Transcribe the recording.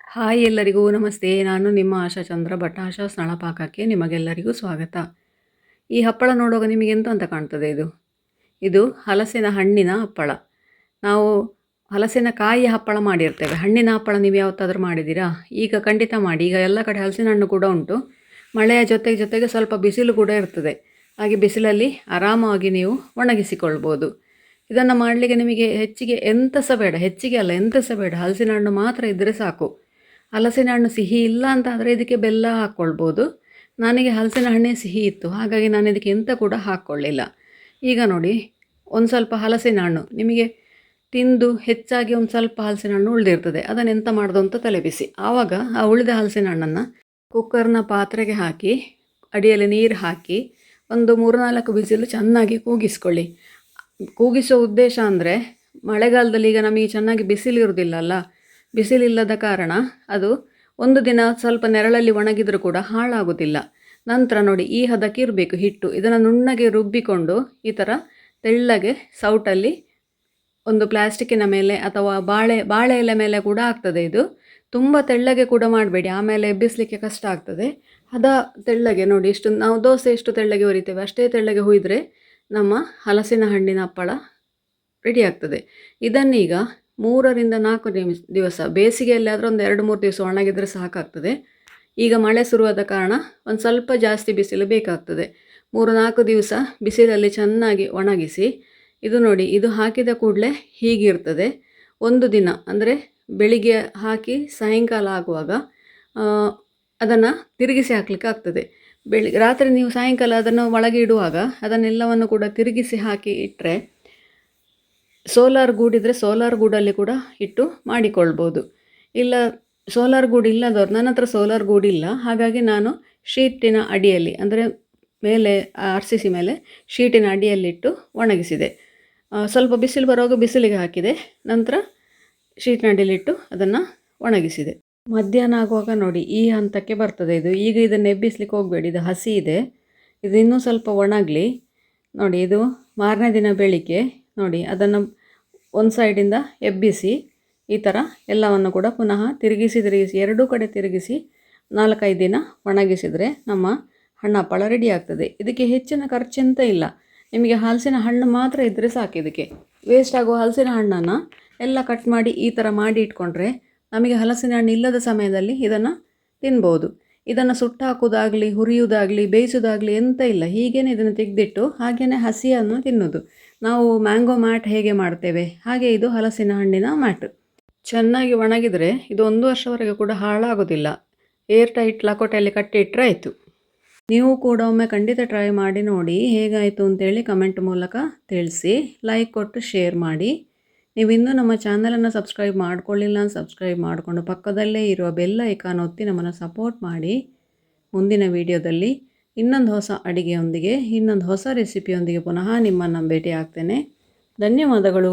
Hi ಎಲ್ಲರಿಗೂ ನಮಸ್ತೆ. ನಾನು ನಿಮ್ಮ ಆಶಾ ಚಂದ್ರ ಭಟ್. ಆಶಾಸ್ ನಳಪಾಕಕ್ಕೆ ನಿಮಗೆಲ್ಲರಿಗೂ ಸ್ವಾಗತ. ಈ ಹಪ್ಪಳ ನೋಡುವಾಗ ನಿಮಗೆ ಎಂತ ಅಂತ ಕಾಣ್ತದೆ? ಇದು ಹಲಸಿನ ಹಣ್ಣಿನ ಹಪ್ಪಳ. ನಾವು ಹಲಸಿನ ಕಾಯಿ ಹಪ್ಪಳ ಮಾಡಿರ್ತೇವೆ. ಹಣ್ಣಿನ ಹಪ್ಪಳ ನೀವು ಯಾವತ್ತಾದ್ರೂ ಮಾಡಿದ್ದೀರಾ? ಈಗ ಖಂಡಿತ ಮಾಡಿ. ಈಗ ಎಲ್ಲ ಕಡೆ ಹಲಸಿನ ಹಣ್ಣು ಕೂಡ ಉಂಟು. ಮಳೆಯ ಜೊತೆಗೆ ಸ್ವಲ್ಪ ಬಿಸಿಲು ಕೂಡ ಇರ್ತದೆ. ಹಾಗೆ ಬಿಸಿಲಲ್ಲಿ ಆರಾಮವಾಗಿ ನೀವು ಒಣಗಿಸಿಕೊಳ್ಬೋದು. ಇದನ್ನು ಮಾಡಲಿಕ್ಕೆ ನಿಮಗೆ ಹೆಚ್ಚಿಗೆ ಎಂತ ಸಹ ಬೇಡ. ಹೆಚ್ಚಿಗೆ ಅಲ್ಲ, ಎಂತ ಸಹ ಬೇಡ. ಹಲಸಿನ ಹಣ್ಣು ಮಾತ್ರ ಇದ್ದರೆ ಸಾಕು. ಹಲಸಿನ ಹಣ್ಣು ಸಿಹಿ ಇಲ್ಲ ಅಂತ ಆದರೆ ಇದಕ್ಕೆ ಬೆಲ್ಲ ಹಾಕ್ಕೊಳ್ಬೋದು. ನನಗೆ ಹಲಸಿನ ಹಣ್ಣೇ ಸಿಹಿ ಇತ್ತು, ಹಾಗಾಗಿ ನಾನು ಇದಕ್ಕೆ ಎಂತ ಕೂಡ ಹಾಕ್ಕೊಳ್ಳಿಲ್ಲ. ಈಗ ನೋಡಿ, ಒಂದು ಸ್ವಲ್ಪ ಹಲಸಿನ ಹಣ್ಣು ನಿಮಗೆ ತಿಂದು ಹೆಚ್ಚಾಗಿ ಒಂದು ಸ್ವಲ್ಪ ಹಲಸಿನ ಹಣ್ಣು ಉಳಿದಿರ್ತದೆ. ಅದನ್ನು ಎಂತ ಮಾಡೋದು ಅಂತ ತಲೆಬಿಸಿ. ಆವಾಗ ಆ ಉಳಿದ ಹಲಸಿನ ಹಣ್ಣನ್ನು ಕುಕ್ಕರ್ನ ಪಾತ್ರೆಗೆ ಹಾಕಿ ಅಡಿಯಲ್ಲಿ ನೀರು ಹಾಕಿ ಒಂದು 3-4 ಬಿಸಿಲು ಚೆನ್ನಾಗಿ ಕೂಗಿಸ್ಕೊಳ್ಳಿ. ಕೂಗಿಸೋ ಉದ್ದೇಶ ಅಂದರೆ ಮಳೆಗಾಲದಲ್ಲಿ ಈಗ ನಮಗೆ ಚೆನ್ನಾಗಿ ಬಿಸಿಲಿರುವುದಿಲ್ಲಲ್ಲ. ಬಿಸಿಲಿಲ್ಲದ ಕಾರಣ ಅದು ಒಂದು ದಿನ ಸ್ವಲ್ಪ ನೆರಳಲ್ಲಿ ಒಣಗಿದರೂ ಕೂಡ ಹಾಳಾಗೋದಿಲ್ಲ. ನಂತರ ನೋಡಿ, ಈ ಹದಕ್ಕೆ ಇರಬೇಕು ಹಿಟ್ಟು. ಇದನ್ನು ನುಣ್ಣಗೆ ರುಬ್ಬಿಕೊಂಡು ಈ ಥರ ತೆಳ್ಳಗೆ ಸೌಟಲ್ಲಿ ಒಂದು ಪ್ಲಾಸ್ಟಿಕ್ಕಿನ ಮೇಲೆ ಅಥವಾ ಬಾಳೆ ಎಲೆ ಮೇಲೆ ಕೂಡ ಆಗ್ತದೆ. ಇದು ತುಂಬ ತೆಳ್ಳಗೆ ಕೂಡ ಮಾಡಬೇಡಿ, ಆಮೇಲೆ ಎಬ್ಬಿಸಲಿಕ್ಕೆ ಕಷ್ಟ ಆಗ್ತದೆ. ತೆಳ್ಳಗೆ ನೋಡಿ, ನಾವು ದೋಸೆ ಎಷ್ಟು ತೆಳ್ಳಗೆ ಹುರಿತೇವೆ ಅಷ್ಟೇ ತೆಳ್ಳಗೆ ಹುಯ್ದರೆ ನಮ್ಮ ಹಲಸಿನ ಹಣ್ಣಿನ ಹಪ್ಪಳ ರೆಡಿ ಆಗ್ತದೆ. ಇದನ್ನೀಗ 3-4 ದಿವಸ, ಬೇಸಿಗೆಯಲ್ಲಿ ಆದರೆ ಒಂದು 2-3 ದಿವಸ ಒಣಗಿದರೆ ಸಾಕಾಗ್ತದೆ. ಈಗ ಮಳೆ ಶುರುವಾದ ಕಾರಣ ಒಂದು ಸ್ವಲ್ಪ ಜಾಸ್ತಿ ಬಿಸಿಲು ಬೇಕಾಗ್ತದೆ. 3-4 ದಿವಸ ಬಿಸಿಲಲ್ಲಿ ಚೆನ್ನಾಗಿ ಒಣಗಿಸಿ. ಇದು ನೋಡಿ, ಇದು ಹಾಕಿದ ಕೂಡಲೇ ಹೀಗಿರ್ತದೆ. ಒಂದು ದಿನ ಅಂದರೆ ಬೆಳಿಗ್ಗೆ ಹಾಕಿ ಸಾಯಂಕಾಲ ಆಗುವಾಗ ಅದನ್ನು ತಿರುಗಿಸಿ ಹಾಕಲಿಕ್ಕೆ ಆಗ್ತದೆ. ರಾತ್ರಿ ನೀವು ಸಾಯಂಕಾಲ ಅದನ್ನು ಒಳಗೆ ಇಡುವಾಗ ಅದನ್ನೆಲ್ಲವನ್ನು ಕೂಡ ತಿರುಗಿಸಿ ಹಾಕಿ ಇಟ್ಟರೆ, ಸೋಲಾರ್ ಗೂಡಿದ್ರೆ ಸೋಲಾರ್ ಗೂಡಲ್ಲಿ ಕೂಡ ಇಟ್ಟು ಮಾಡಿಕೊಳ್ಬೋದು. ಇಲ್ಲ, ಸೋಲಾರ್ ಗೂಡು ಇಲ್ಲದವ್ರು, ನನ್ನ ಹತ್ರ ಸೋಲಾರ್ ಗೂಡಿಲ್ಲ, ಹಾಗಾಗಿ ನಾನು ಶೀಟಿನ ಅಡಿಯಲ್ಲಿ, ಅಂದರೆ ಮೇಲೆ RCC ಮೇಲೆ ಶೀಟಿನ ಅಡಿಯಲ್ಲಿಟ್ಟು ಒಣಗಿಸಿದೆ. ಸ್ವಲ್ಪ ಬಿಸಿಲು ಬರುವಾಗ ಬಿಸಿಲಿಗೆ ಹಾಕಿದೆ, ನಂತರ ಶೀಟಿನ ಅಡಿಯಲ್ಲಿಟ್ಟು ಅದನ್ನು ಒಣಗಿಸಿದೆ. ಮಧ್ಯಾಹ್ನ ಆಗುವಾಗ ನೋಡಿ, ಈ ಹಂತಕ್ಕೆ ಬರ್ತದೆ ಇದು. ಈಗ ಇದನ್ನು ಎಬ್ಬಿಸ್ಲಿಕ್ಕೆ ಹೋಗಬೇಡಿ, ಇದು ಹಸಿ ಇದೆ. ಇದು ಇನ್ನೂ ಸ್ವಲ್ಪ ಒಣಗಲಿ. ನೋಡಿ, ಇದು ಮಾರನೇ ದಿನ ಬೆಳಿಗ್ಗೆ ನೋಡಿ ಅದನ್ನು ಒಂದು ಸೈಡಿಂದ ಎಬ್ಬಿಸಿ ಈ ಥರ ಎಲ್ಲವನ್ನು ಕೂಡ ಪುನಃ ತಿರುಗಿಸಿ ಎರಡೂ ಕಡೆ ತಿರುಗಿಸಿ 4-5 ದಿನ ಒಣಗಿಸಿದರೆ ನಮ್ಮ ಹಣ್ಣು ಹಪ್ಪಳ ರೆಡಿ ಆಗ್ತದೆ. ಇದಕ್ಕೆ ಹೆಚ್ಚಿನ ಖರ್ಚೆಂತ ಇಲ್ಲ. ನಿಮಗೆ ಹಲಸಿನ ಹಣ್ಣು ಮಾತ್ರ ಇದ್ದರೆ ಸಾಕು. ಇದಕ್ಕೆ ವೇಸ್ಟ್ ಆಗುವ ಹಲಸಿನ ಹಣ್ಣನ್ನು ಎಲ್ಲ ಕಟ್ ಮಾಡಿ ಈ ಥರ ಮಾಡಿ ಇಟ್ಕೊಂಡ್ರೆ ನಮಗೆ ಹಲಸಿನ ಹಣ್ಣು ಇಲ್ಲದ ಸಮಯದಲ್ಲಿ ಇದನ್ನು ತಿನ್ಬೋದು. ಇದನ್ನು ಸುಟ್ಟು ಹಾಕೋದಾಗಲಿ, ಹುರಿಯೋದಾಗಲಿ, ಬೇಯಿಸೋದಾಗಲಿ ಎಂತ ಇಲ್ಲ. ಹೀಗೇ ಇದನ್ನು ತೆಗೆದಿಟ್ಟು ಹಾಗೆಯೇ ಹಸಿಯನ್ನು ತಿನ್ನೋದು. ನಾವು ಮ್ಯಾಂಗೋ ಮ್ಯಾಟ್ ಹೇಗೆ ಮಾಡ್ತೇವೆ ಹಾಗೆ ಇದು ಹಲಸಿನ ಹಣ್ಣಿನ ಮ್ಯಾಟ್. ಚೆನ್ನಾಗಿ ಒಣಗಿದರೆ ಇದು 1 ವರ್ಷವರೆಗೆ ಕೂಡ ಹಾಳಾಗೋದಿಲ್ಲ. ಏರ್ ಟೈಟ್ ಲಕೋಟೆಯಲ್ಲಿ ಕಟ್ಟಿಟ್ಟರೆ ಆಯಿತು. ನೀವು ಕೂಡ ಒಮ್ಮೆ ಖಂಡಿತ ಟ್ರೈ ಮಾಡಿ ನೋಡಿ, ಹೇಗಾಯಿತು ಅಂತೇಳಿ ಕಮೆಂಟ್ ಮೂಲಕ ತಿಳಿಸಿ. ಲೈಕ್ ಕೊಟ್ಟು ಶೇರ್ ಮಾಡಿ. ನೀವು ಇನ್ನೂ ನಮ್ಮ ಚಾನಲನ್ನು ಸಬ್ಸ್ಕ್ರೈಬ್ ಮಾಡ್ಕೊಳ್ಳಿಲ್ಲ, ಸಬ್ಸ್ಕ್ರೈಬ್ ಮಾಡಿಕೊಂಡು ಪಕ್ಕದಲ್ಲೇ ಇರುವ ಬೆಲ್ ಐಕಾನ್ ಒತ್ತಿ ನಮ್ಮನ್ನು ಸಪೋರ್ಟ್ ಮಾಡಿ. ಮುಂದಿನ ವಿಡಿಯೋದಲ್ಲಿ ಇನ್ನೊಂದು ಹೊಸ ಅಡಿಗೆಯೊಂದಿಗೆ, ಇನ್ನೊಂದು ಹೊಸ ರೆಸಿಪಿಯೊಂದಿಗೆ ಪುನಃ ನಿಮ್ಮನ್ನು ಭೇಟಿ ಆಗ್ತೇನೆ. ಧನ್ಯವಾದಗಳು.